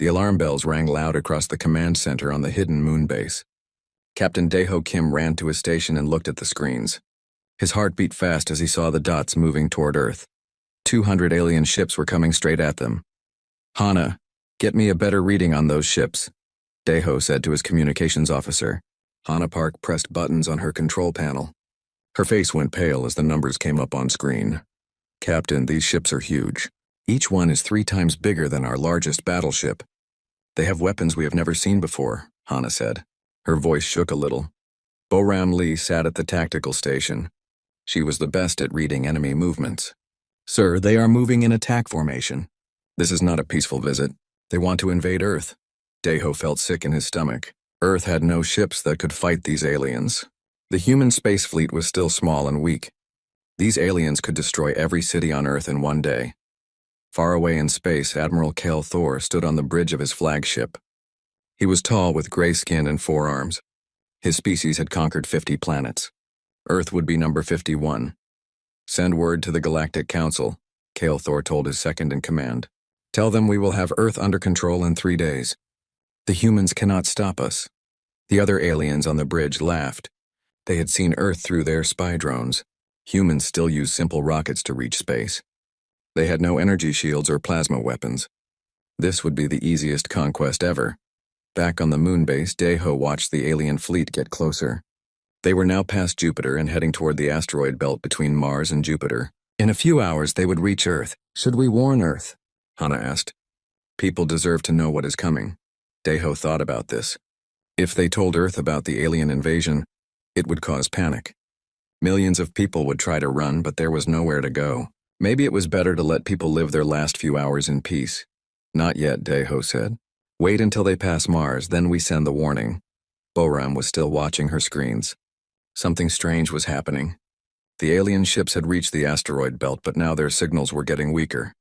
The alarm bells rang loud across the command center on the hidden moon base. Captain Daeho Kim ran to his station and looked at the screens. His heart beat fast as he saw the dots moving toward Earth. 200 alien ships were coming straight at them. "Hana, get me a better reading on those ships," Daeho said to his communications officer. Hana Park pressed buttons on her control panel. Her face went pale as the numbers came up on screen. "Captain, these ships are huge. Each one is 3 times bigger than our largest battleship. They have weapons we have never seen before," Hana said. Her voice shook a little. Boram Lee sat at the tactical station. She was the best at reading enemy movements. "Sir, they are moving in attack formation. This is not a peaceful visit. They want to invade Earth." Daeho felt sick in his stomach. Earth had no ships that could fight these aliens. The human space fleet was still small and weak. These aliens could destroy every city on Earth in one day. Far away in space, Admiral Kel Thor stood on the bridge of his flagship. He was tall with gray skin and 4 arms. His species had conquered 50 planets. Earth would be number 51. "Send word to the Galactic Council," Kel Thor told his second-in-command. "Tell them we will have Earth under control in 3 days. The humans cannot stop us." The other aliens on the bridge laughed. They had seen Earth through their spy drones. Humans still use simple rockets to reach space. They had no energy shields or plasma weapons. This would be the easiest conquest ever. Back on the moon base, Daeho watched the alien fleet get closer. They were now past Jupiter and heading toward the asteroid belt between Mars and Jupiter. In a few hours, they would reach Earth. "Should we warn Earth?" Hana asked. "People deserve to know what is coming." Daeho thought about this. If they told Earth about the alien invasion, it would cause panic. Millions of people would try to run, but there was nowhere to go. Maybe it was better to let people live their last few hours in peace. "Not yet," Daeho said. "Wait until they pass Mars, then we send the warning." Boram was still watching her screens. Something strange was happening. The alien ships had reached the asteroid belt, but now their signals were getting weaker.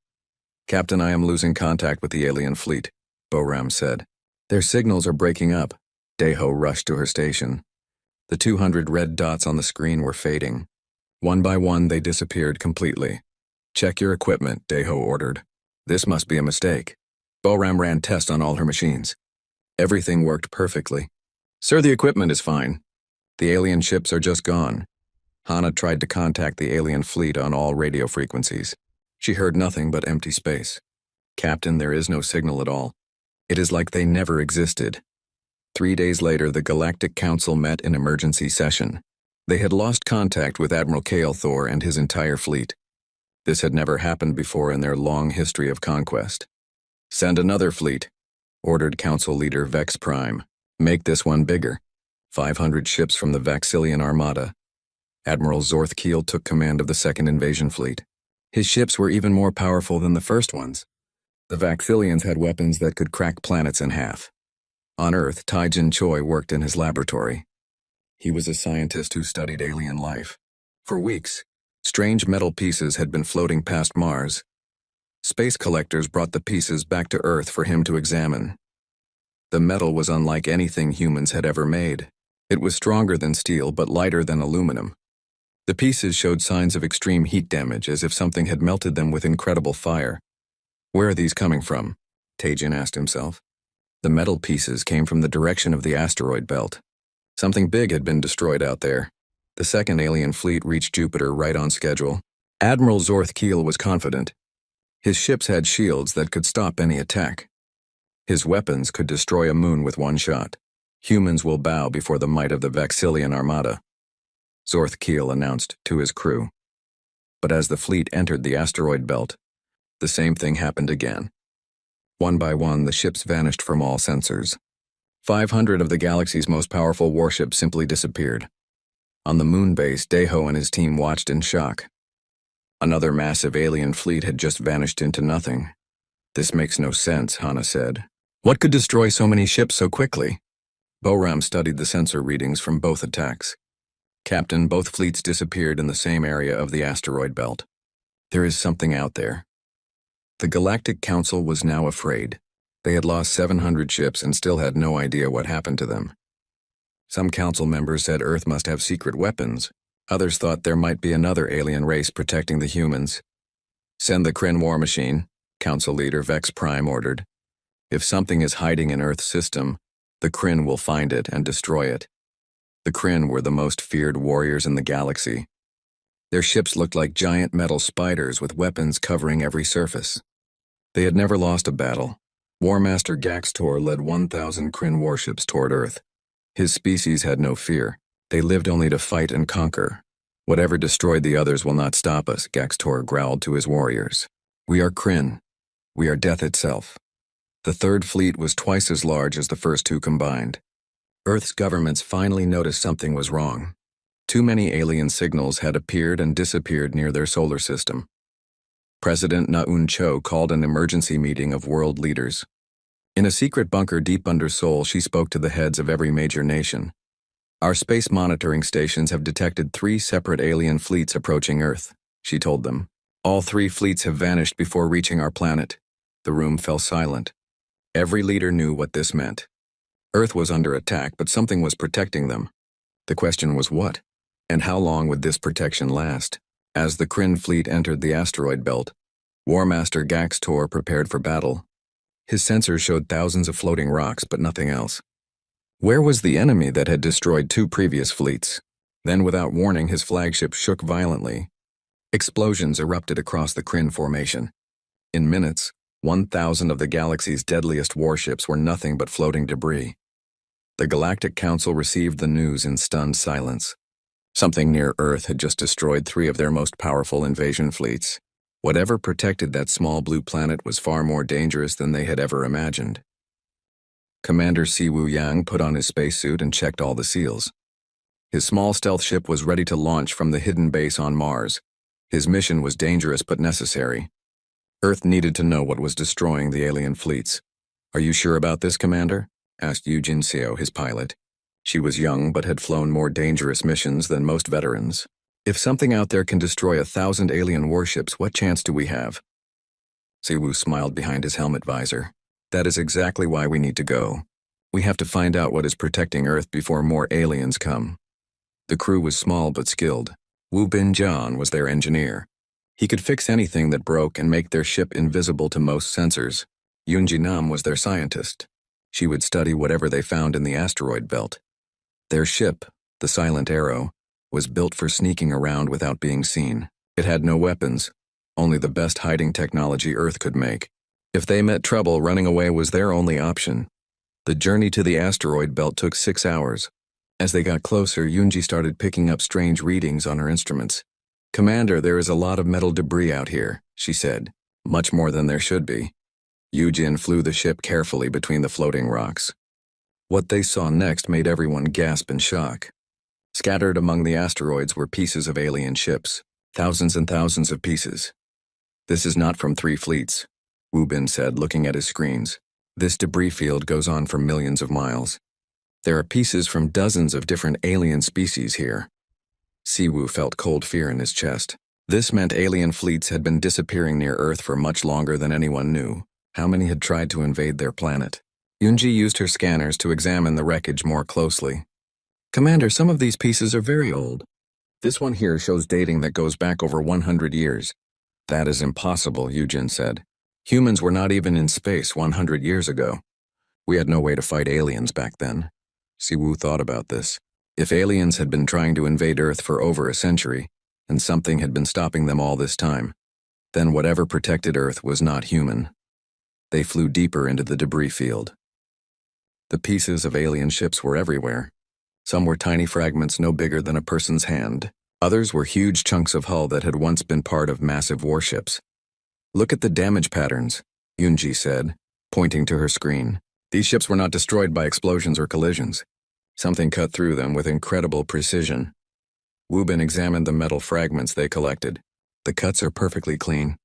"Captain, I am losing contact with the alien fleet," Boram said. "Their signals are breaking up." Daeho rushed to her station. The 200 red dots on the screen were fading. One by one, they disappeared completely. "Check your equipment," Daeho ordered. "This must be a mistake." Boram ran tests on all her machines. Everything worked perfectly. "Sir, the equipment is fine. The alien ships are just gone." Hana tried to contact the alien fleet on all radio frequencies. She heard nothing but empty space. "Captain, there is no signal at all. It is like they never existed." 3 days later, the Galactic Council met in emergency session. They had lost contact with Admiral Kel Thor and his entire fleet. This had never happened before in their long history of conquest. "Send another fleet," ordered Council Leader Vex Prime. "Make this one bigger." 500 ships from the Vaxillian Armada. Admiral Zorth Keel took command of the second invasion fleet. His ships were even more powerful than the first ones. The Vaxillians had weapons that could crack planets in half. On Earth, Taijin Choi worked in his laboratory. He was a scientist who studied alien life. For weeks, strange metal pieces had been floating past Mars. Space collectors brought the pieces back to Earth for him to examine. The metal was unlike anything humans had ever made. It was stronger than steel but lighter than aluminum. The pieces showed signs of extreme heat damage, as if something had melted them with incredible fire. "Where are these coming from?" Taijin asked himself. The metal pieces came from the direction of the asteroid belt. Something big had been destroyed out there. The second alien fleet reached Jupiter right on schedule. Admiral Zorth Keel was confident. His ships had shields that could stop any attack. His weapons could destroy a moon with one shot. "Humans will bow before the might of the Vaxillian Armada," Zorth Keel announced to his crew. But as the fleet entered the asteroid belt, the same thing happened again. One by one, the ships vanished from all sensors. 500 of the galaxy's most powerful warships simply disappeared. On the moon base, Daeho and his team watched in shock. Another massive alien fleet had just vanished into nothing. "This makes no sense," Hana said. "What could destroy so many ships so quickly?" Boram studied the sensor readings from both attacks. "Captain, both fleets disappeared in the same area of the asteroid belt. There is something out there." The Galactic Council was now afraid. They had lost 700 ships and still had no idea what happened to them. Some council members said Earth must have secret weapons. Others thought there might be another alien race protecting the humans. "Send the Kryn war machine," Council Leader Vex Prime ordered. If something is hiding in Earth's system, the Kryn will find it and destroy it. The Kryn were the most feared warriors in the galaxy. Their ships looked like giant metal spiders with weapons covering every surface. They had never lost a battle. War Master Gaxtor led 1,000 Kryn warships toward Earth. His species had no fear. They lived only to fight and conquer. Whatever destroyed the others will not stop us, Gaxtor growled to his warriors. We are Kryn. We are death itself. The Third Fleet was twice as large as the first two combined. Earth's governments finally noticed something was wrong. Too many alien signals had appeared and disappeared near their solar system. President Naun Cho called an emergency meeting of world leaders. In a secret bunker deep under Seoul, she spoke to the heads of every major nation. Our space monitoring stations have detected 3 separate alien fleets approaching Earth, she told them. All 3 fleets have vanished before reaching our planet. The room fell silent. Every leader knew what this meant. Earth was under attack, but something was protecting them. The question was what? And how long would this protection last? As the Kryn fleet entered the asteroid belt, War Master Gaxtor prepared for battle. His sensors showed thousands of floating rocks, but nothing else. Where was the enemy that had destroyed 2 previous fleets? Then, without warning, his flagship shook violently. Explosions erupted across the Kryn formation. In minutes, 1,000 of the galaxy's deadliest warships were nothing but floating debris. The Galactic Council received the news in stunned silence. Something near Earth had just destroyed 3 of their most powerful invasion fleets. Whatever protected that small blue planet was far more dangerous than they had ever imagined. Commander Siwoo Yang put on his spacesuit and checked all the seals. His small stealth ship was ready to launch from the hidden base on Mars. His mission was dangerous but necessary. Earth needed to know what was destroying the alien fleets. "Are you sure about this, Commander?" asked Yu Jinseo, his pilot. She was young but had flown more dangerous missions than most veterans. "If something out there can destroy 1,000 alien warships, what chance do we have?" Siwoo smiled behind his helmet visor. "That is exactly why we need to go. We have to find out what is protecting Earth before more aliens come." The crew was small but skilled. Wu Bin-jan was their engineer. He could fix anything that broke and make their ship invisible to most sensors. Yoon Ji-nam was their scientist. She would study whatever they found in the asteroid belt. Their ship, the Silent Arrow, was built for sneaking around without being seen. It had no weapons, only the best hiding technology Earth could make. If they met trouble, running away was their only option. The journey to the asteroid belt took 6 hours. As they got closer, Yoonji started picking up strange readings on her instruments. "Commander, there is a lot of metal debris out here," she said. "Much more than there should be." Yujin flew the ship carefully between the floating rocks. What they saw next made everyone gasp in shock. Scattered among the asteroids were pieces of alien ships, thousands and thousands of pieces. "This is not from 3 fleets," Wu Bin said, looking at his screens. "This debris field goes on for millions of miles. There are pieces from dozens of different alien species here." Siwoo felt cold fear in his chest. This meant alien fleets had been disappearing near Earth for much longer than anyone knew. How many had tried to invade their planet? Yoonji used her scanners to examine the wreckage more closely. "Commander, some of these pieces are very old. This one here shows dating that goes back over 100 years. "That is impossible," Yujin said. "Humans were not even in space 100 years ago. We had no way to fight aliens back then." Siwoo thought about this. If aliens had been trying to invade Earth for over a century, and something had been stopping them all this time, then whatever protected Earth was not human. They flew deeper into the debris field. The pieces of alien ships were everywhere. Some were tiny fragments no bigger than a person's hand. Others were huge chunks of hull that had once been part of massive warships. "Look at the damage patterns," Yoonji said, pointing to her screen. "These ships were not destroyed by explosions or collisions. Something cut through them with incredible precision." Wu Bin examined the metal fragments they collected. "The cuts are perfectly clean.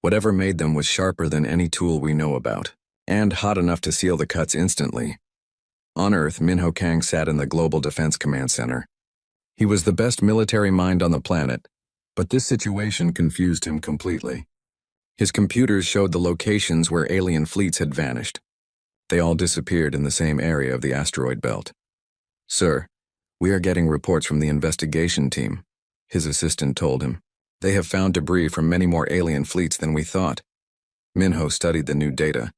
Whatever made them was sharper than any tool we know about, and hot enough to seal the cuts instantly." On Earth, Minho Kang sat in the Global Defense Command Center. He was the best military mind on the planet, but this situation confused him completely. His computers showed the locations where alien fleets had vanished. They all disappeared in the same area of the asteroid belt. "Sir, we are getting reports from the investigation team," his assistant told him. "They have found debris from many more alien fleets than we thought." Minho studied the new data.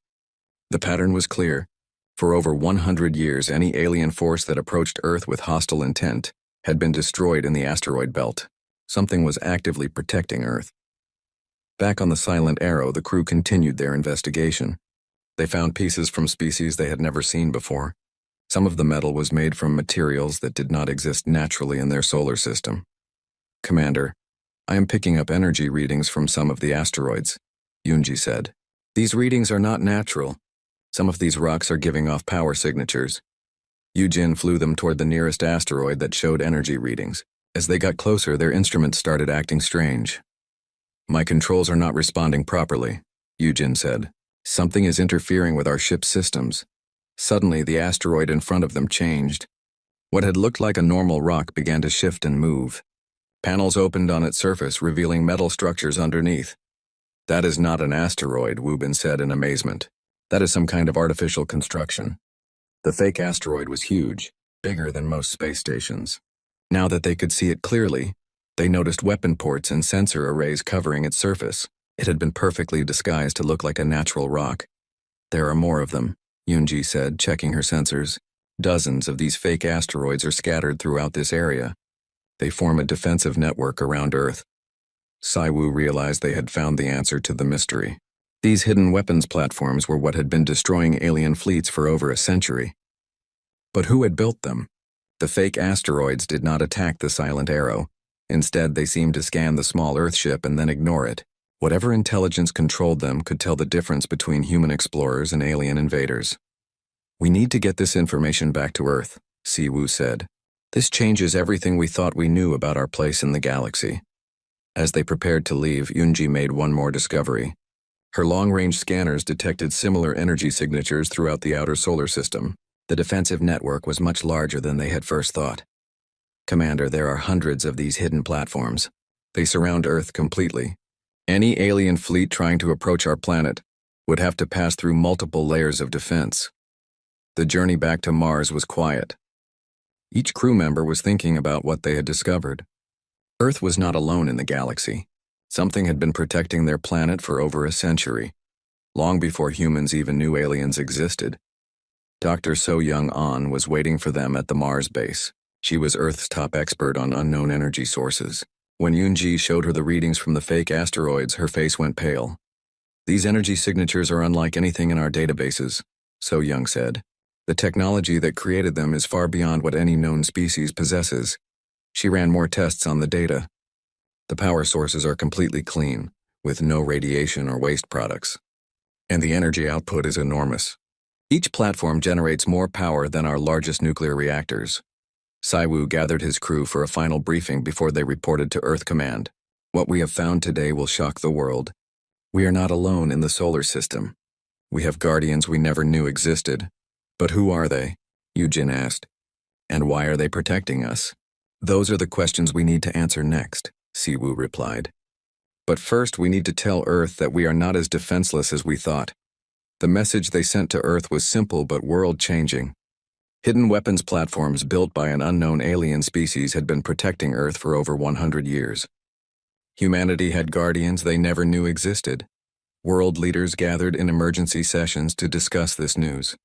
The pattern was clear. For over 100 years, any alien force that approached Earth with hostile intent had been destroyed in the asteroid belt. Something was actively protecting Earth. Back on the Silent Arrow, the crew continued their investigation. They found pieces from species they had never seen before. Some of the metal was made from materials that did not exist naturally in their solar system. "Commander, I am picking up energy readings from some of the asteroids," Yunji said. "These readings are not natural. Some of these rocks are giving off power signatures." Yujin flew them toward the nearest asteroid that showed energy readings. As they got closer, their instruments started acting strange. "My controls are not responding properly," Yujin said. "Something is interfering with our ship's systems." Suddenly, the asteroid in front of them changed. What had looked like a normal rock began to shift and move. Panels opened on its surface, revealing metal structures underneath. "That is not an asteroid," Wubin said in amazement. "That is some kind of artificial construction." The fake asteroid was huge, bigger than most space stations. Now that they could see it clearly, they noticed weapon ports and sensor arrays covering its surface. It had been perfectly disguised to look like a natural rock. "There are more of them," Yunji said, checking her sensors. "Dozens of these fake asteroids are scattered throughout this area. They form a defensive network around Earth." Saiwu realized they had found the answer to the mystery. These hidden weapons platforms were what had been destroying alien fleets for over a century. But who had built them? The fake asteroids did not attack the Silent Arrow. Instead, they seemed to scan the small Earth ship and then ignore it. Whatever intelligence controlled them could tell the difference between human explorers and alien invaders. "We need to get this information back to Earth," Siwu said. "This changes everything we thought we knew about our place in the galaxy." As they prepared to leave, Yunji made one more discovery. Her long-range scanners detected similar energy signatures throughout the outer solar system. The defensive network was much larger than they had first thought. "Commander, there are hundreds of these hidden platforms. They surround Earth completely. Any alien fleet trying to approach our planet would have to pass through multiple layers of defense." The journey back to Mars was quiet. Each crew member was thinking about what they had discovered. Earth was not alone in the galaxy. Something had been protecting their planet for over a century, long before humans even knew aliens existed. Dr. So Young-an was waiting for them at the Mars base. She was Earth's top expert on unknown energy sources. When Yunji showed her the readings from the fake asteroids, her face went pale. "These energy signatures are unlike anything in our databases," So Young said. "The technology that created them is far beyond what any known species possesses." She ran more tests on the data. "The power sources are completely clean, with no radiation or waste products. And the energy output is enormous. Each platform generates more power than our largest nuclear reactors." Saiwu gathered his crew for a final briefing before they reported to Earth Command. "What we have found today will shock the world. We are not alone in the solar system. We have guardians we never knew existed." "But who are they?" Yujin asked. "And why are they protecting us?" "Those are the questions we need to answer next," Siwu replied. "But first we need to tell Earth that we are not as defenseless as we thought." The message they sent to Earth was simple but world-changing. Hidden weapons platforms built by an unknown alien species had been protecting Earth for over 100 years. Humanity had guardians they never knew existed. World leaders gathered in emergency sessions to discuss this news.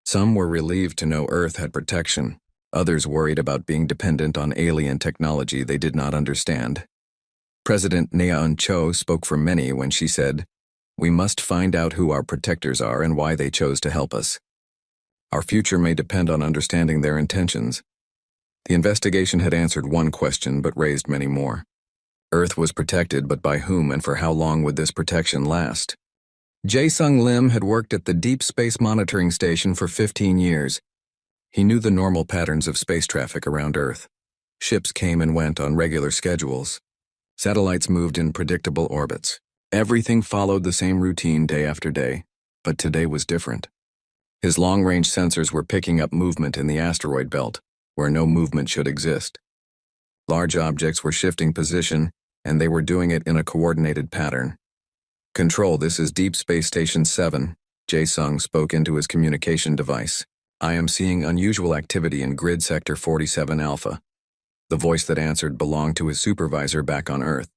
Some were relieved to know Earth had protection. Others worried about being dependent on alien technology they did not understand. President Neon Cho spoke for many when she said, "We must find out who our protectors are and why they chose to help us. Our future may depend on understanding their intentions." The investigation had answered one question but raised many more. Earth was protected, but by whom and for how long would this protection last? Jae-sung Lim had worked at the Deep Space Monitoring Station for 15 years. He knew the normal patterns of space traffic around Earth. Ships came and went on regular schedules. Satellites moved in predictable orbits. Everything followed the same routine day after day, but today was different. His long-range sensors were picking up movement in the asteroid belt, where no movement should exist. Large objects were shifting position, and they were doing it in a coordinated pattern. "Control, this is Deep Space Station 7, Jae-sung spoke into his communication device. "I am seeing unusual activity in Grid Sector 47 Alpha." The voice that answered belonged to his supervisor back on Earth.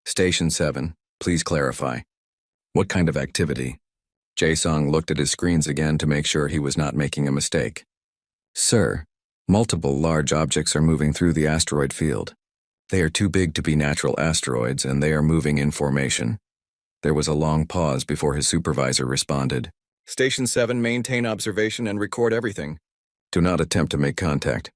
"Station 7, please clarify. What kind of activity?" Jae-sung looked at his screens again to make sure he was not making a mistake. Sir, multiple large objects are moving through the asteroid field. They are too big to be natural asteroids, and they are moving in formation. There was a long pause before his supervisor responded. Station 7, maintain observation and record everything. Do not attempt to make contact.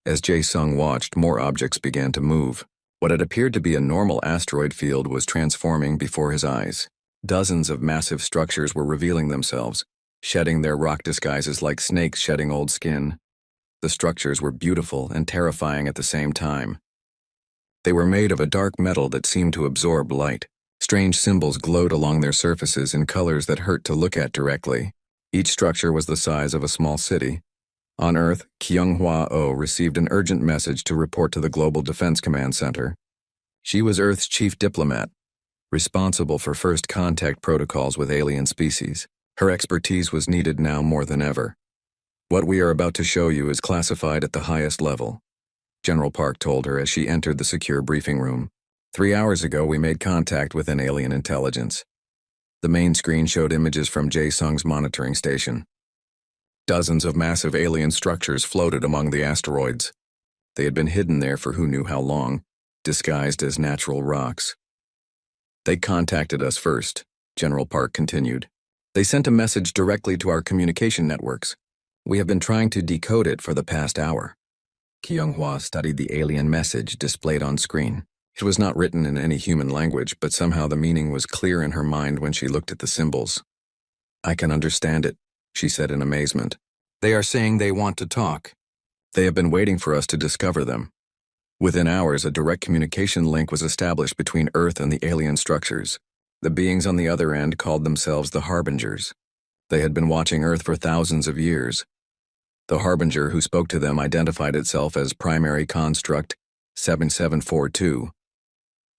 As Jae-sung watched, more objects began to move. What had appeared to be a normal asteroid field was transforming before his eyes. Dozens of massive structures were revealing themselves, shedding their rock disguises like snakes shedding old skin. The structures were beautiful and terrifying at the same time. They were made of a dark metal that seemed to absorb light. Strange symbols glowed along their surfaces in colors that hurt to look at directly. Each structure was the size of a small city. On Earth, Kyunghwa-oh received an urgent message to report to the Global Defense Command Center. She was Earth's chief diplomat, responsible for first contact protocols with alien species. Her expertise was needed now more than ever. What we are about to show you is classified at the highest level, General Park told her as she entered the secure briefing room. 3 hours ago, we made contact with an alien intelligence. The main screen showed images from Jae-sung's monitoring station. Dozens of massive alien structures floated among the asteroids. They had been hidden there for who knew how long, disguised as natural rocks. They contacted us first, General Park continued. They sent a message directly to our communication networks. We have been trying to decode it for the past hour. Kyunghwa studied the alien message displayed on screen. It was not written in any human language, but somehow the meaning was clear in her mind when she looked at the symbols. I can understand it, she said in amazement. They are saying they want to talk. They have been waiting for us to discover them. Within hours, a direct communication link was established between Earth and the alien structures. The beings on the other end called themselves the Harbingers. They had been watching Earth for thousands of years. The Harbinger who spoke to them identified itself as Primary Construct 7742.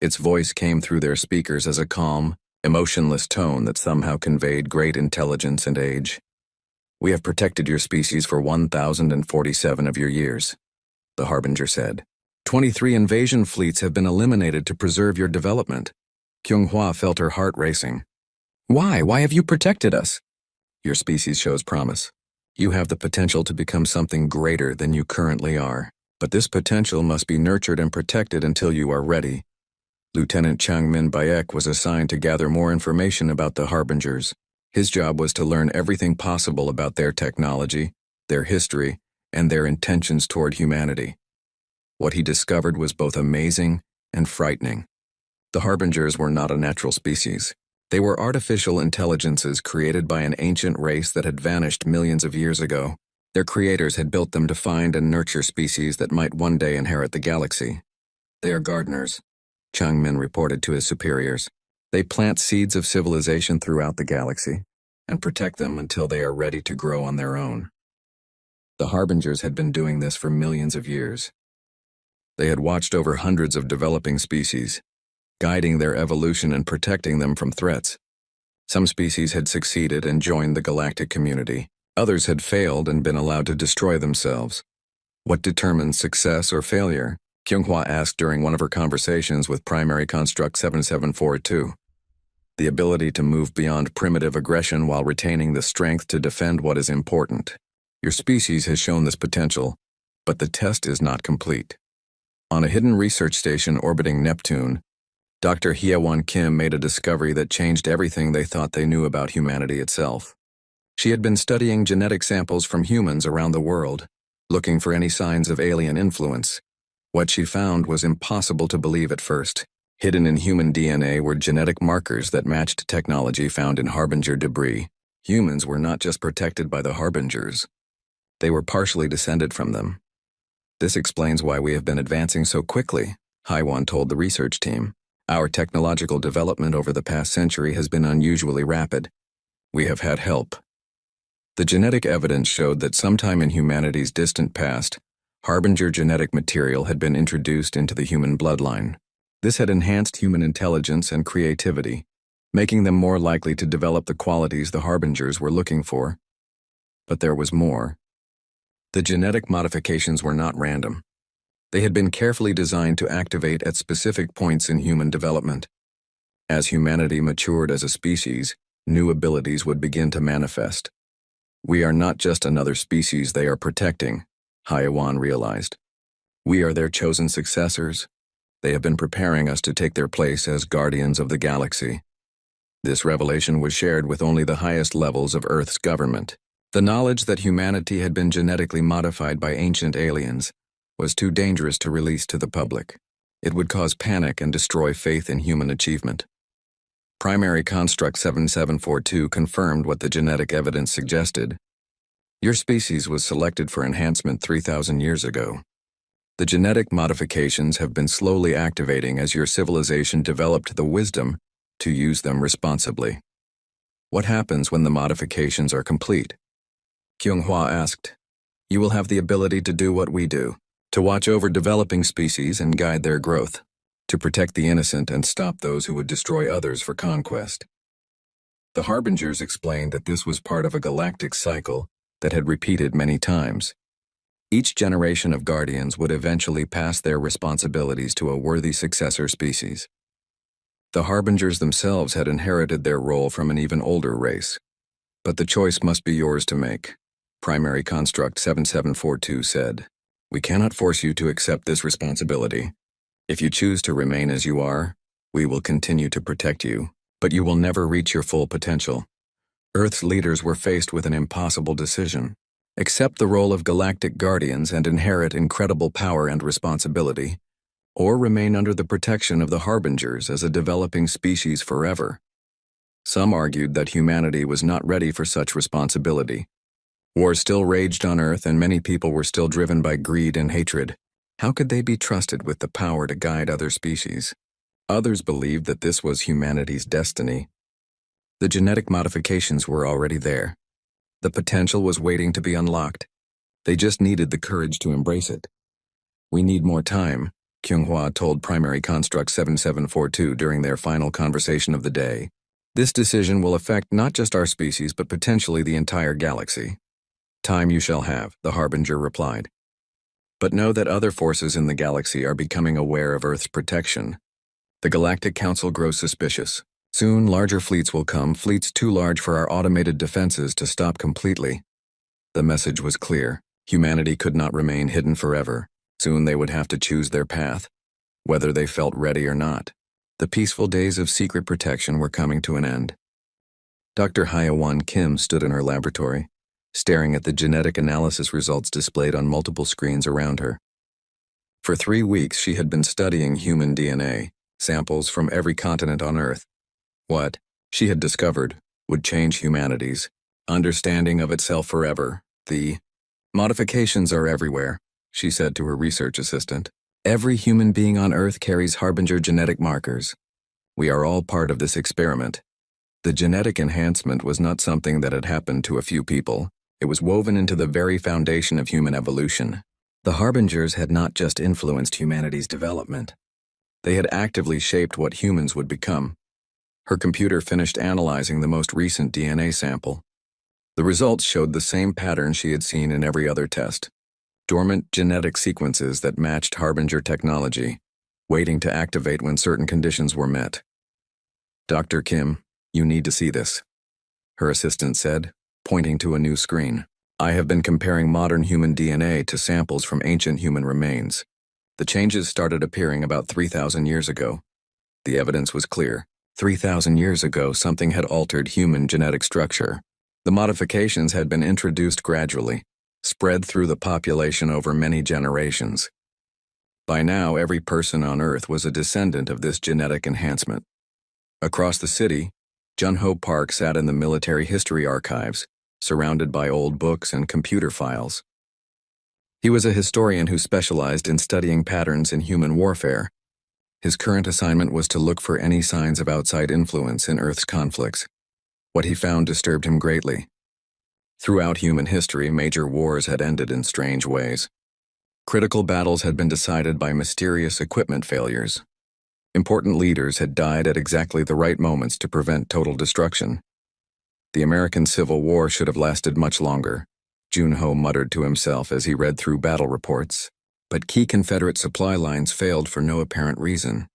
Its voice came through their speakers as a calm, emotionless tone that somehow conveyed great intelligence and age. We have protected your species for 1,047 of your years, the Harbinger said. 23 invasion fleets have been eliminated to preserve your development. Kyunghwa felt her heart racing. Why? Why have you protected us? Your species shows promise. You have the potential to become something greater than you currently are. But this potential must be nurtured and protected until you are ready. Lieutenant Changmin Bayek was assigned to gather more information about the Harbingers. His job was to learn everything possible about their technology, their history, and their intentions toward humanity. What he discovered was both amazing and frightening. The Harbingers were not a natural species. They were artificial intelligences created by an ancient race that had vanished millions of years ago. Their creators had built them to find and nurture species that might one day inherit the galaxy. They are gardeners, Changmin reported to his superiors. They plant seeds of civilization throughout the galaxy and protect them until they are ready to grow on their own. The Harbingers had been doing this for millions of years. They had watched over hundreds of developing species, guiding their evolution and protecting them from threats. Some species had succeeded and joined the galactic community. Others had failed and been allowed to destroy themselves. What determines success or failure? Kyunghwa asked during one of her conversations with Primary Construct 7742. The ability to move beyond primitive aggression while retaining the strength to defend what is important. Your species has shown this potential, but the test is not complete. On a hidden research station orbiting Neptune, Dr. Hyewon Kim made a discovery that changed everything they thought they knew about humanity itself. She had been studying genetic samples from humans around the world, looking for any signs of alien influence. What she found was impossible to believe at first. Hidden in human DNA were genetic markers that matched technology found in Harbinger debris. Humans were not just protected by the Harbingers. They were partially descended from them. This explains why we have been advancing so quickly, Hyewon told the research team. Our technological development over the past century has been unusually rapid. We have had help. The genetic evidence showed that sometime in humanity's distant past, Harbinger genetic material had been introduced into the human bloodline. This had enhanced human intelligence and creativity, making them more likely to develop the qualities the Harbingers were looking for. But there was more. The genetic modifications were not random. They had been carefully designed to activate at specific points in human development. As humanity matured as a species, New abilities would begin to manifest. We are not just another species they are protecting, HFY realized. We are their chosen successors. They have been preparing us to take their place as guardians of the galaxy. This revelation was shared with only the highest levels of Earth's government. The knowledge that humanity had been genetically modified by ancient aliens was too dangerous to release to the public. It would cause panic and destroy faith in human achievement. Primary Construct 7742 confirmed what the genetic evidence suggested. Your species was selected for enhancement 3,000 years ago. The genetic modifications have been slowly activating as your civilization developed the wisdom to use them responsibly. What happens when the modifications are complete? Kyunghwa asked. You will have the ability to do what we do, to watch over developing species and guide their growth, to protect the innocent and stop those who would destroy others for conquest. The Harbingers explained that this was part of a galactic cycle that had repeated many times. Each generation of guardians would eventually pass their responsibilities to a worthy successor species. The Harbingers themselves had inherited their role from an even older race, but the choice must be yours to make. Primary Construct 7742 said, We cannot force you to accept this responsibility. If you choose to remain as you are, we will continue to protect you, but you will never reach your full potential. Earth's leaders were faced with an impossible decision. Accept the role of galactic guardians and inherit incredible power and responsibility, or remain under the protection of the Harbingers as a developing species forever. Some argued that humanity was not ready for such responsibility. War still raged on Earth and many people were still driven by greed and hatred. How could they be trusted with the power to guide other species? Others believed that this was humanity's destiny. The genetic modifications were already there. The potential was waiting to be unlocked. They just needed the courage to embrace it. We need more time, Kyunghwa told Primary Construct 7742 during their final conversation of the day. This decision will affect not just our species but potentially the entire galaxy. Time you shall have, the Harbinger replied. But know that other forces in the galaxy are becoming aware of Earth's protection. The Galactic Council grows suspicious. Soon, larger fleets will come, fleets too large for our automated defenses to stop completely. The message was clear. Humanity could not remain hidden forever. Soon they would have to choose their path, whether they felt ready or not. The peaceful days of secret protection were coming to an end. Dr. Hyewan Kim stood in her laboratory, staring at the genetic analysis results displayed on multiple screens around her. For 3 weeks, she had been studying human DNA, samples from every continent on Earth. What, she had discovered, would change humanity's understanding of itself forever. The modifications are everywhere, she said to her research assistant. Every human being on Earth carries Harbinger genetic markers. We are all part of this experiment. The genetic enhancement was not something that had happened to a few people. It was woven into the very foundation of human evolution. The Harbingers had not just influenced humanity's development. They had actively shaped what humans would become. Her computer finished analyzing the most recent DNA sample. The results showed the same pattern she had seen in every other test. Dormant genetic sequences that matched Harbinger technology, waiting to activate when certain conditions were met. Dr. Kim, you need to see this, her assistant said, pointing to a new screen. I have been comparing modern human DNA to samples from ancient human remains. The changes started appearing about 3,000 years ago. The evidence was clear. 3,000 years ago, something had altered human genetic structure. The modifications had been introduced gradually, spread through the population over many generations. By now, every person on Earth was a descendant of this genetic enhancement. Across the city, Junho Park sat in the military history archives, surrounded by old books and computer files. He was a historian who specialized in studying patterns in human warfare. His current assignment was to look for any signs of outside influence in Earth's conflicts. What he found disturbed him greatly. Throughout human history, major wars had ended in strange ways. Critical battles had been decided by mysterious equipment failures. Important leaders had died at exactly the right moments to prevent total destruction. The American Civil War should have lasted much longer, Junho muttered to himself as he read through battle reports. But key Confederate supply lines failed for no apparent reason.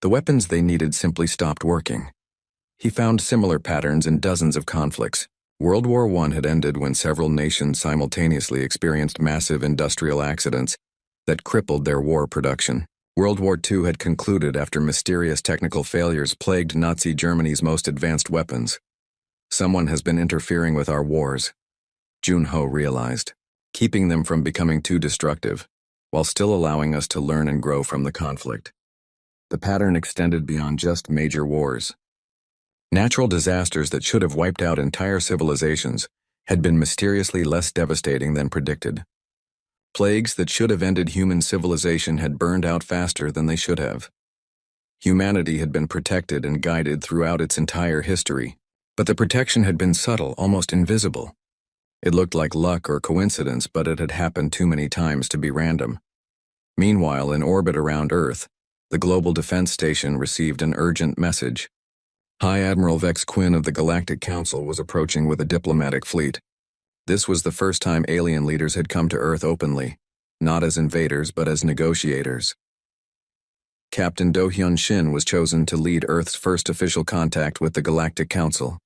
The weapons they needed simply stopped working. He found similar patterns in dozens of conflicts. World War I had ended when several nations simultaneously experienced massive industrial accidents that crippled their war production. World War II had concluded after mysterious technical failures plagued Nazi Germany's most advanced weapons. Someone has been interfering with our wars, Jun-ho realized, keeping them from becoming too destructive, while still allowing us to learn and grow from the conflict. The pattern extended beyond just major wars. Natural disasters that should have wiped out entire civilizations had been mysteriously less devastating than predicted. Plagues that should have ended human civilization had burned out faster than they should have. Humanity had been protected and guided throughout its entire history, but the protection had been subtle, almost invisible. It looked like luck or coincidence, but it had happened too many times to be random. Meanwhile, in orbit around Earth, the Global Defense Station received an urgent message. High Admiral Vex Quinn of the Galactic Council was approaching with a diplomatic fleet. This was the first time alien leaders had come to Earth openly, not as invaders but as negotiators. Captain Do-hyun Shin was chosen to lead Earth's first official contact with the Galactic Council.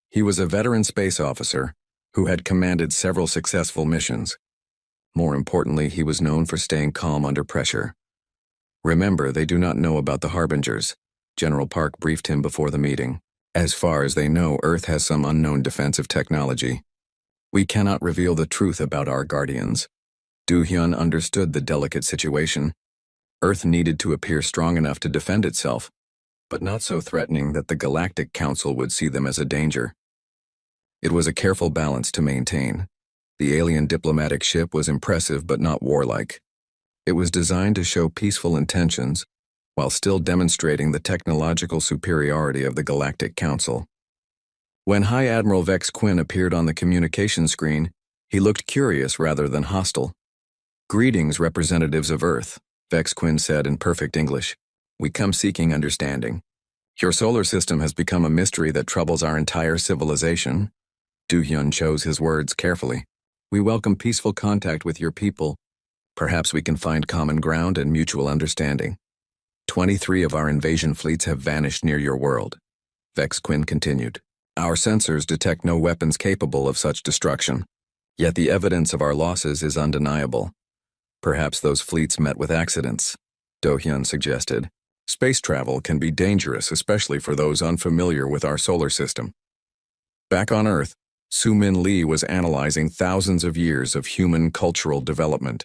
He was a veteran space officer who had commanded several successful missions. More importantly, he was known for staying calm under pressure. Remember, they do not know about the Harbingers. General Park briefed him before the meeting. As far as they know, Earth has some unknown defensive technology. We cannot reveal the truth about our guardians. Do-hyun understood the delicate situation. Earth needed to appear strong enough to defend itself, but not so threatening that the Galactic Council would see them as a danger. It was a careful balance to maintain. The alien diplomatic ship was impressive but not warlike. It was designed to show peaceful intentions, while still demonstrating the technological superiority of the Galactic Council. When High Admiral Vex Quinn appeared on the communication screen, he looked curious rather than hostile. "Greetings, representatives of Earth," Vex Quinn said in perfect English. "We come seeking understanding. Your solar system has become a mystery that troubles our entire civilization." Do-hyun chose his words carefully. "We welcome peaceful contact with your people. Perhaps we can find common ground and mutual understanding. 23 of our invasion fleets have vanished near your world," Vex Quinn continued. "Our sensors detect no weapons capable of such destruction. Yet the evidence of our losses is undeniable. Perhaps those fleets met with accidents," Do-hyun suggested. "Space travel can be dangerous, especially for those unfamiliar with our solar system." Back on Earth, Soo-min Lee was analyzing thousands of years of human cultural development.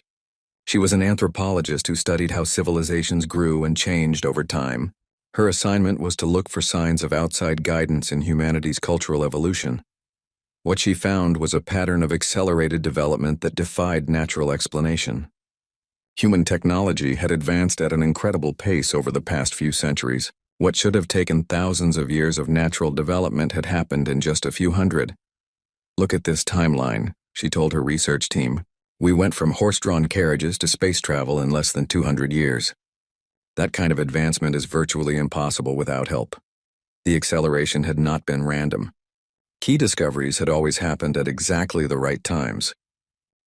She was an anthropologist who studied how civilizations grew and changed over time. Her assignment was to look for signs of outside guidance in humanity's cultural evolution. What she found was a pattern of accelerated development that defied natural explanation. Human technology had advanced at an incredible pace over the past few centuries. What should have taken thousands of years of natural development had happened in just a few hundred. "Look at this timeline," she told her research team. "We went from horse-drawn carriages to space travel in less than 200 years. That kind of advancement is virtually impossible without help." The acceleration had not been random. Key discoveries had always happened at exactly the right times.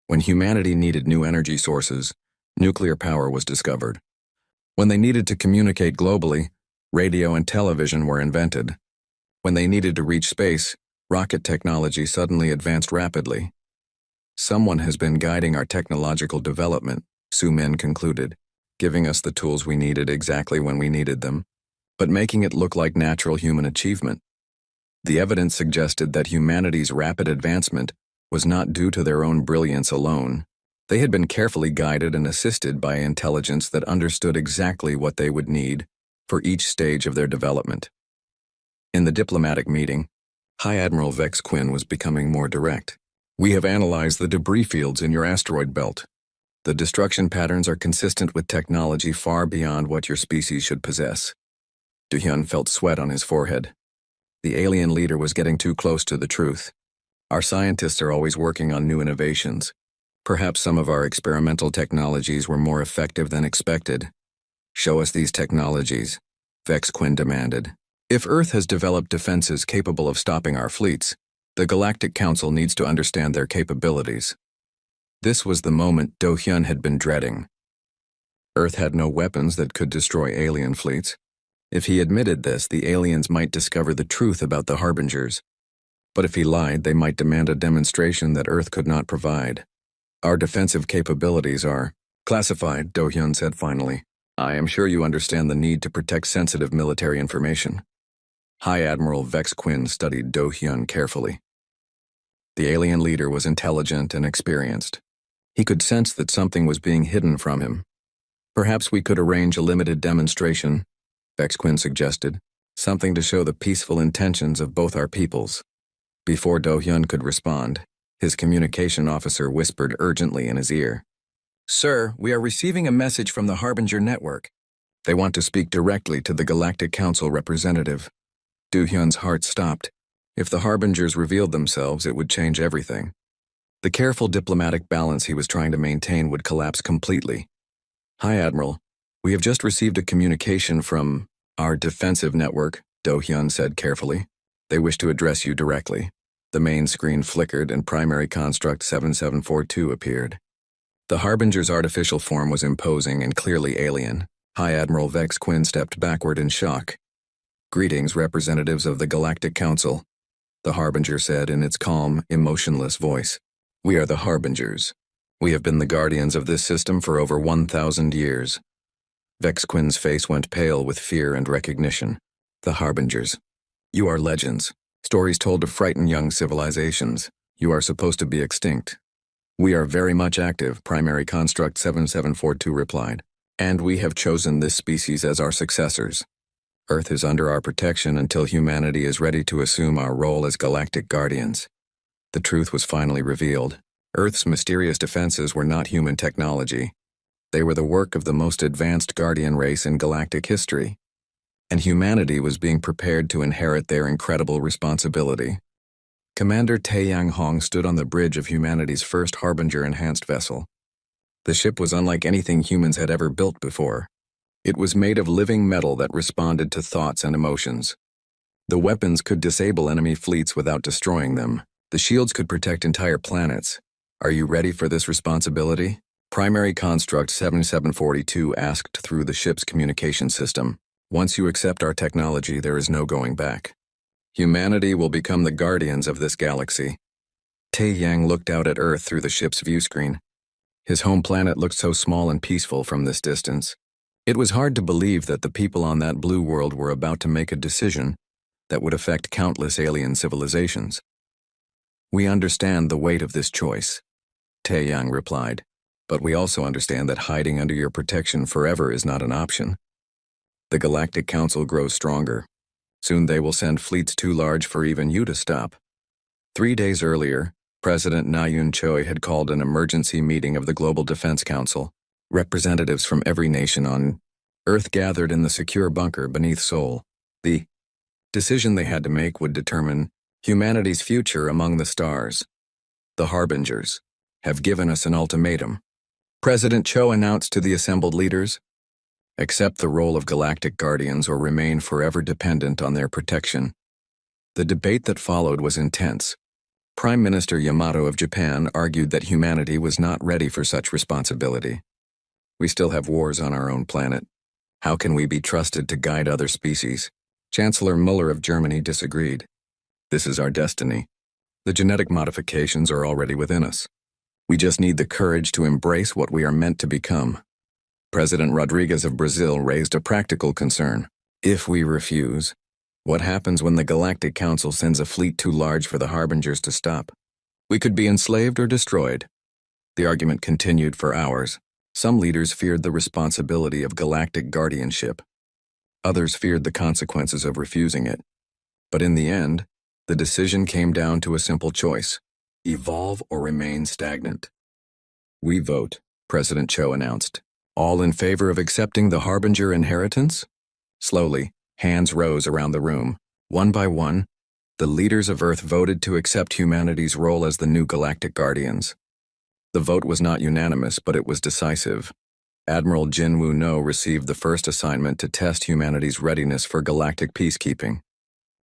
When humanity needed new energy sources, nuclear power was discovered. When they needed to communicate globally, radio and television were invented. When they needed to reach space, rocket technology suddenly advanced rapidly. "Someone has been guiding our technological development," Soo-min concluded, "giving us the tools we needed exactly when we needed them, but making it look like natural human achievement." The evidence suggested that humanity's rapid advancement was not due to their own brilliance alone. They had been carefully guided and assisted by intelligence that understood exactly what they would need for each stage of their development. In the diplomatic meeting, High Admiral Vex Quinn was becoming more direct. "We have analyzed the debris fields in your asteroid belt. The destruction patterns are consistent with technology far beyond what your species should possess." Do-hyun felt sweat on his forehead. The alien leader was getting too close to the truth. "Our scientists are always working on new innovations. Perhaps some of our experimental technologies were more effective than expected." "Show us these technologies," Vex Quinn demanded. "If Earth has developed defenses capable of stopping our fleets, the Galactic Council needs to understand their capabilities." This was the moment Do-hyun had been dreading. Earth had no weapons that could destroy alien fleets. If he admitted this, the aliens might discover the truth about the Harbingers. But if he lied, they might demand a demonstration that Earth could not provide. Our defensive capabilities are classified, Do-hyun said finally. I am sure you understand the need to protect sensitive military information. High Admiral Vex Quinn studied Do-hyun carefully. The alien leader was intelligent and experienced. He could sense that something was being hidden from him. Perhaps we could arrange a limited demonstration, Vex Quinn suggested, something to show the peaceful intentions of both our peoples. Before Do-hyun could respond, his communication officer whispered urgently in his ear. Sir, we are receiving a message from the Harbinger Network. They want to speak directly to the Galactic Council representative. Do-hyun's heart stopped. If the Harbingers revealed themselves, it would change everything. The careful diplomatic balance he was trying to maintain would collapse completely. Hi, Admiral. We have just received a communication from our defensive network, Do-hyun said carefully. They wish to address you directly. The main screen flickered and primary construct 7742 appeared. The Harbinger's artificial form was imposing and clearly alien. High Admiral Vex Quinn stepped backward in shock. Greetings, representatives of the Galactic Council, the Harbinger said in its calm, emotionless voice. We are the Harbingers. We have been the guardians of this system for over 1,000 years. Vex Quinn's face went pale with fear and recognition. The Harbingers. You are legends. Stories told to frighten young civilizations. You are supposed to be extinct. We are very much active, Primary Construct 7742 replied. And we have chosen this species as our successors. Earth is under our protection until humanity is ready to assume our role as galactic guardians. The truth was finally revealed. Earth's mysterious defenses were not human technology. They were the work of the most advanced guardian race in galactic history. And humanity was being prepared to inherit their incredible responsibility. Commander Tae-yang Hong stood on the bridge of humanity's first Harbinger-enhanced vessel. The ship was unlike anything humans had ever built before. It was made of living metal that responded to thoughts and emotions. The weapons could disable enemy fleets without destroying them. The shields could protect entire planets. Are you ready for this responsibility? Primary Construct 7742 asked through the ship's communication system. Once you accept our technology, there is no going back. Humanity will become the guardians of this galaxy. Tae-yang looked out at Earth through the ship's viewscreen. His home planet looked so small and peaceful from this distance. It was hard to believe that the people on that blue world were about to make a decision that would affect countless alien civilizations. We understand the weight of this choice, Tae-yang replied, but we also understand that hiding under your protection forever is not an option. The Galactic Council grows stronger. Soon they will send fleets too large for even you to stop. 3 days earlier, President Na Yun-choi had called an emergency meeting of the Global Defense Council. Representatives from every nation on Earth gathered in the secure bunker beneath Seoul. The decision they had to make would determine humanity's future among the stars. The Harbingers have given us an ultimatum. President Cho announced to the assembled leaders, accept the role of galactic guardians or remain forever dependent on their protection. The debate that followed was intense. Prime Minister Yamato of Japan argued that humanity was not ready for such responsibility. We still have wars on our own planet. How can we be trusted to guide other species? Chancellor Muller of Germany disagreed. This is our destiny. The genetic modifications are already within us. We just need the courage to embrace what we are meant to become. President Rodriguez of Brazil raised a practical concern. If we refuse, what happens when the Galactic Council sends a fleet too large for the Harbingers to stop? We could be enslaved or destroyed. The argument continued for hours. Some leaders feared the responsibility of galactic guardianship. Others feared the consequences of refusing it. But in the end, the decision came down to a simple choice: evolve or remain stagnant. We vote, President Cho announced. All in favor of accepting the Harbinger inheritance? Slowly, hands rose around the room. One by one, the leaders of Earth voted to accept humanity's role as the new galactic guardians. The vote was not unanimous, but it was decisive. Admiral Jin Woo-no received the first assignment to test humanity's readiness for galactic peacekeeping.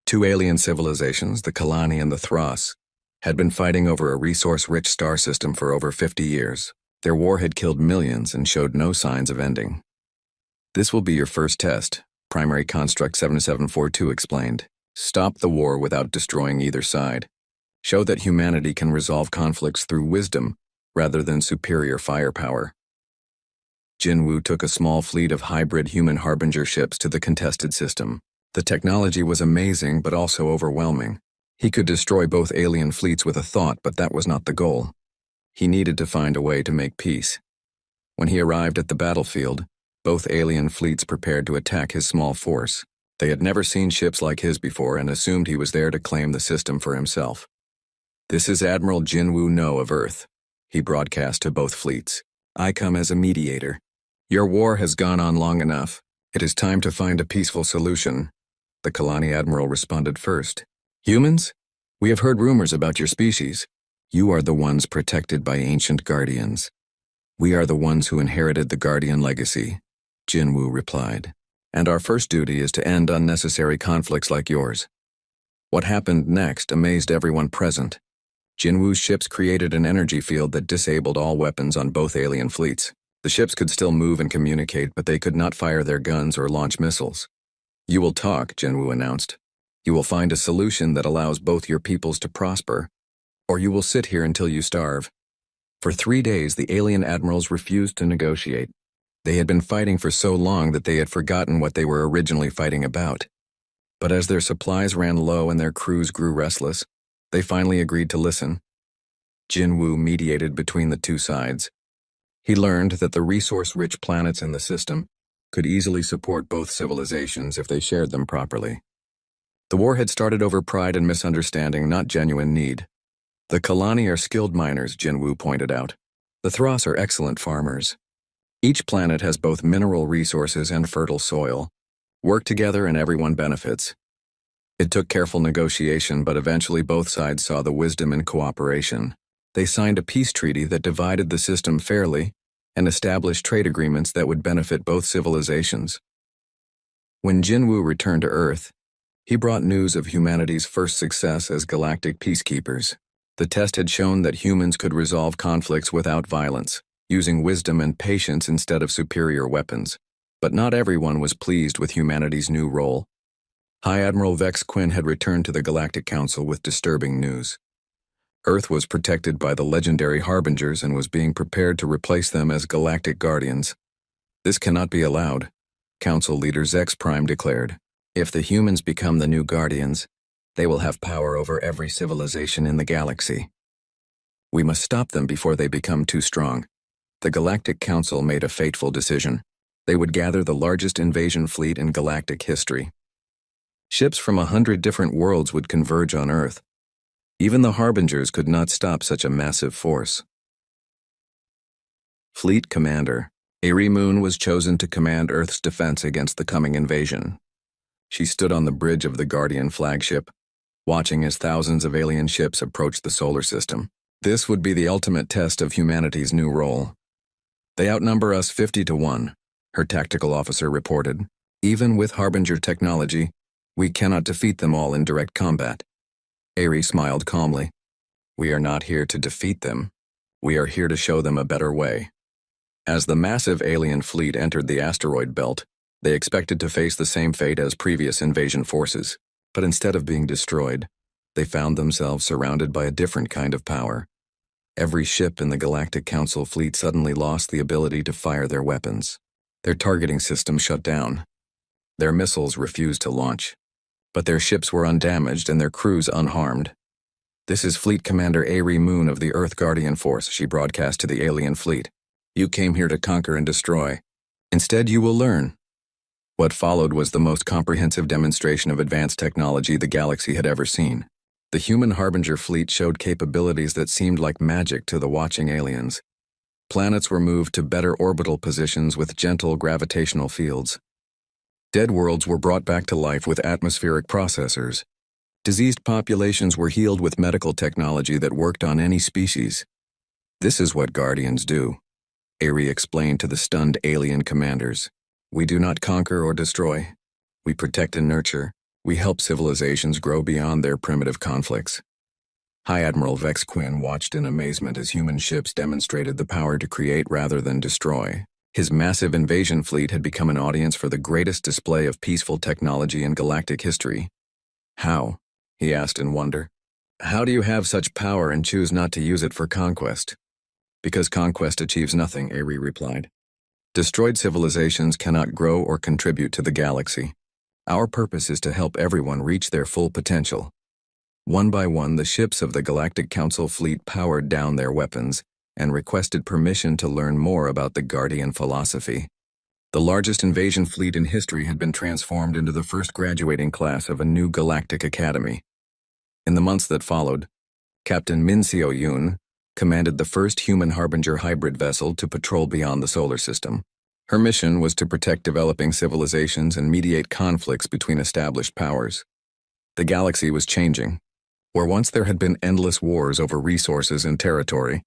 2 alien civilizations, the Kalani and the Thras, had been fighting over a resource-rich star system for over 50 years. Their war had killed millions and showed no signs of ending. This will be your first test, Primary Construct 7742 explained. Stop the war without destroying either side. Show that humanity can resolve conflicts through wisdom rather than superior firepower. Jinwoo took a small fleet of hybrid human harbinger ships to the contested system. The technology was amazing but also overwhelming. He could destroy both alien fleets with a thought, but that was not the goal. He needed to find a way to make peace. When he arrived at the battlefield, both alien fleets prepared to attack his small force. They had never seen ships like his before and assumed he was there to claim the system for himself. This is Admiral Jinwoo No of Earth. He broadcast to both fleets. I come as a mediator. Your war has gone on long enough. It is time to find a peaceful solution. The Kalani Admiral responded first. Humans? We have heard rumors about your species. You are the ones protected by ancient guardians. We are the ones who inherited the Guardian legacy, Jinwoo replied. And our first duty is to end unnecessary conflicts like yours. What happened next amazed everyone present. Jinwoo's ships created an energy field that disabled all weapons on both alien fleets. The ships could still move and communicate, but they could not fire their guns or launch missiles. You will talk, Jinwoo announced. You will find a solution that allows both your peoples to prosper, or you will sit here until you starve. For 3 days, the alien admirals refused to negotiate. They had been fighting for so long that they had forgotten what they were originally fighting about. But as their supplies ran low and their crews grew restless, they finally agreed to listen. Jinwoo mediated between the two sides. He learned that the resource-rich planets in the system could easily support both civilizations if they shared them properly. The war had started over pride and misunderstanding, not genuine need. The Kalani are skilled miners, Jinwoo pointed out. The Thras are excellent farmers. Each planet has both mineral resources and fertile soil. Work together and everyone benefits. It took careful negotiation, but eventually both sides saw the wisdom in cooperation. They signed a peace treaty that divided the system fairly and established trade agreements that would benefit both civilizations. When Jinwoo returned to Earth, he brought news of humanity's first success as galactic peacekeepers. The test had shown that humans could resolve conflicts without violence, using wisdom and patience instead of superior weapons. But not everyone was pleased with humanity's new role. High Admiral Vex Quinn had returned to the Galactic Council with disturbing news. Earth was protected by the legendary Harbingers and was being prepared to replace them as Galactic Guardians. This cannot be allowed, Council Leader Zex Prime declared. If the humans become the new Guardians, they will have power over every civilization in the galaxy. We must stop them before they become too strong. The Galactic Council made a fateful decision. They would gather the largest invasion fleet in galactic history. Ships from 100 different worlds would converge on Earth. Even the Harbingers could not stop such a massive force. Fleet Commander Ari Moon was chosen to command Earth's defense against the coming invasion. She stood on the bridge of the Guardian flagship, watching as thousands of alien ships approached the solar system. This would be the ultimate test of humanity's new role. They outnumber us 50-1, her tactical officer reported. Even with Harbinger technology, we cannot defeat them all in direct combat. Ari smiled calmly. We are not here to defeat them. We are here to show them a better way. As the massive alien fleet entered the asteroid belt, they expected to face the same fate as previous invasion forces, but instead of being destroyed, they found themselves surrounded by a different kind of power. Every ship in the Galactic Council fleet suddenly lost the ability to fire their weapons. Their targeting system shut down. Their missiles refused to launch. But their ships were undamaged and their crews unharmed. This is Fleet Commander Ari Moon of the Earth Guardian Force, she broadcast to the alien fleet. You came here to conquer and destroy. Instead, you will learn. What followed was the most comprehensive demonstration of advanced technology the galaxy had ever seen. The human Harbinger fleet showed capabilities that seemed like magic to the watching aliens. Planets were moved to better orbital positions with gentle gravitational fields. Dead worlds were brought back to life with atmospheric processors. Diseased populations were healed with medical technology that worked on any species. This is what Guardians do, Ari explained to the stunned alien commanders. We do not conquer or destroy. We protect and nurture. We help civilizations grow beyond their primitive conflicts. High Admiral Vex Quinn watched in amazement as human ships demonstrated the power to create rather than destroy. His massive invasion fleet had become an audience for the greatest display of peaceful technology in galactic history. How? He asked in wonder. How do you have such power and choose not to use it for conquest? Because conquest achieves nothing, Ari replied. Destroyed civilizations cannot grow or contribute to the galaxy. Our purpose is to help everyone reach their full potential. One by one, the ships of the Galactic Council fleet powered down their weapons and requested permission to learn more about the Guardian philosophy. The largest invasion fleet in history had been transformed into the first graduating class of a new galactic academy. In the months that followed, Captain Min Seo-yoon commanded the first human Harbinger hybrid vessel to patrol beyond the solar system. Her mission was to protect developing civilizations and mediate conflicts between established powers. The galaxy was changing. Where once there had been endless wars over resources and territory,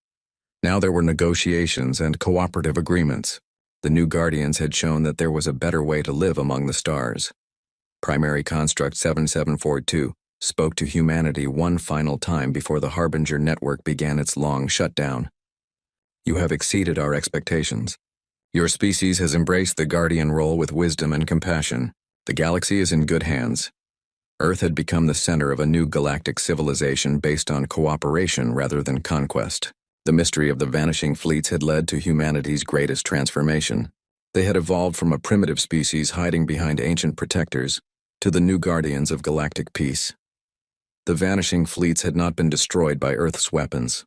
now there were negotiations and cooperative agreements. The new Guardians had shown that there was a better way to live among the stars. Primary Construct 7742 spoke to humanity one final time before the Harbinger network began its long shutdown. You have exceeded our expectations. Your species has embraced the Guardian role with wisdom and compassion. The galaxy is in good hands. Earth had become the center of a new galactic civilization based on cooperation rather than conquest. The mystery of the vanishing fleets had led to humanity's greatest transformation. They had evolved from a primitive species hiding behind ancient protectors to the new guardians of galactic peace. The vanishing fleets had not been destroyed by Earth's weapons.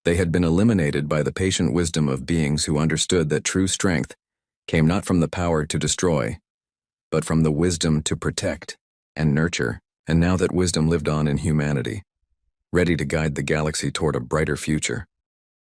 They had been eliminated by the patient wisdom of beings who understood that true strength came not from the power to destroy, but from the wisdom to protect and nurture, and now that wisdom lived on in humanity, ready to guide the galaxy toward a brighter future.